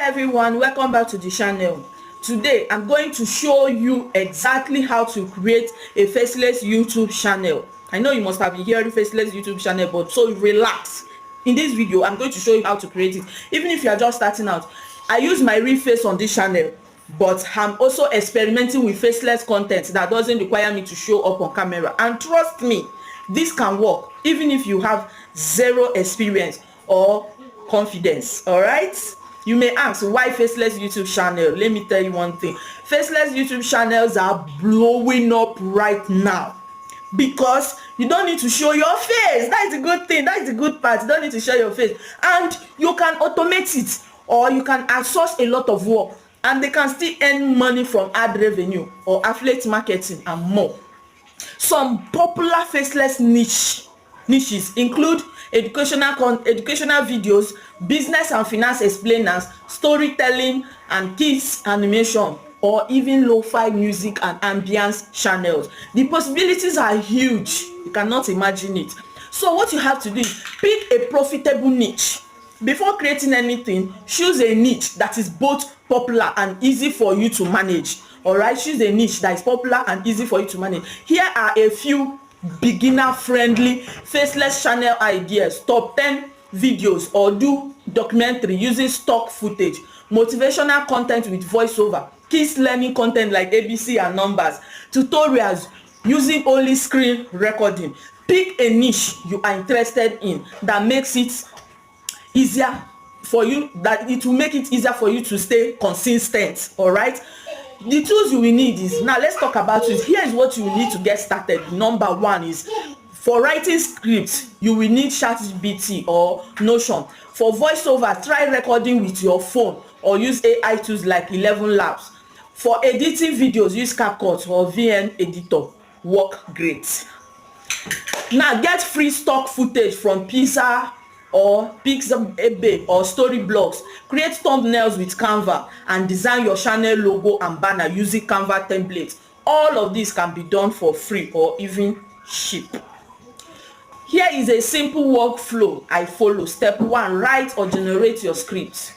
Everyone, welcome back to the channel. Today I'm going to show you exactly how to create a faceless YouTube channel. I know you must have been hearing faceless YouTube channel, but so relax. In this video I'm going to show you how to create it. Even if you are just starting out, I use my real face on this channel, but I'm also experimenting with faceless content that doesn't require me to show up on camera, and trust me, this can work even if you have zero experience or confidence. All right, you may ask, why faceless YouTube channel? Let me tell you one thing. Faceless YouTube channels are blowing up right now because you don't need to show your face. That's the good thing. That's the good part. You don't need to show your face, and you can automate it, or you can outsource a lot of work, and they can still earn money from ad revenue or affiliate marketing and more. Some popular faceless niches include educational videos, business and finance explainers, storytelling and kids animation, or even lo-fi music and ambience channels. The possibilities are huge. You cannot imagine it. So what you have to do is pick a profitable niche. Before creating anything, choose a niche that is both popular and easy for you to manage. All right, choose a niche that is popular and easy for you to manage. Here are a few beginner friendly faceless channel ideas. Top 10 videos, or do documentary using stock footage, motivational content with voiceover, kids learning content like ABC and numbers, tutorials using only screen recording. Pick a niche you are interested in that makes it easier for you, that it will make it easier for you to stay consistent. All right, the tools you will need is, now let's talk about it. Here is what you will need to get started. Number one is, for writing scripts you will need ChatGPT or Notion. For voiceover, try recording with your phone or use AI tools like 11 Labs. For editing videos, use CapCut or VN editor. Work great. Now get free stock footage from Pixar or Pixabay or Storyblogs. Create thumbnails with Canva and design your channel logo and banner using Canva templates. All of this can be done for free or even cheap. Here is a simple workflow I follow. Step 1, write or generate your script.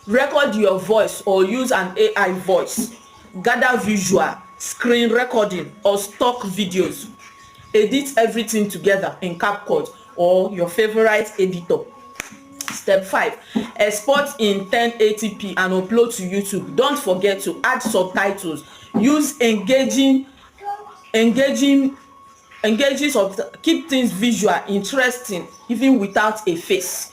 Record your voice or use an AI voice. Gather visual, screen recording or stock videos. Edit everything together in CapCut or your favorite editor. Step 5, export in 1080p and upload to YouTube. Don't forget to add subtitles. Use engaging keep things visual, interesting, even without a face.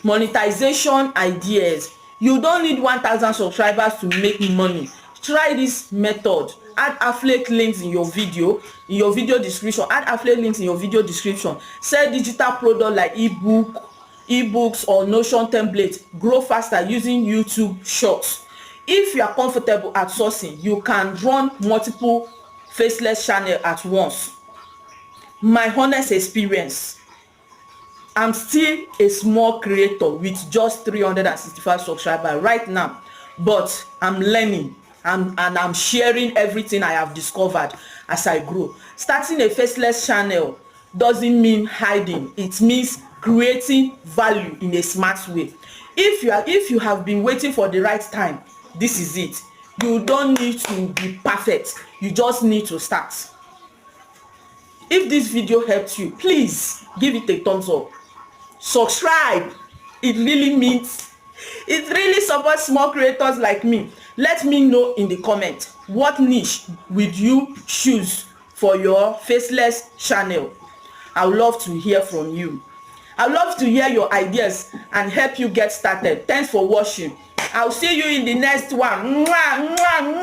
Monetization ideas. You don't need 1,000 subscribers to make money. Try this method. Add affiliate links in your video description. Add affiliate links in your video description. Sell digital product like ebooks or Notion templates. Grow faster using YouTube Shorts. If you are comfortable at sourcing, you can run multiple faceless channels at once. My honest experience, I'm still a small creator with just 365 subscribers right now, but I'm learning and I'm sharing everything I have discovered as I grow. Starting a faceless channel doesn't mean hiding. It means creating value in a smart way. If you have been waiting for the right time, this is it. You don't need to be perfect. You just need to start. If this video helped you, please give it a thumbs up. Subscribe. It really supports small creators like me. Let me know in the comments, what niche would you choose for your faceless channel? I would love to hear from you. I would love to hear your ideas and help you get started. Thanks for watching. I'll see you in the next one. Mwah, mwah, mwah.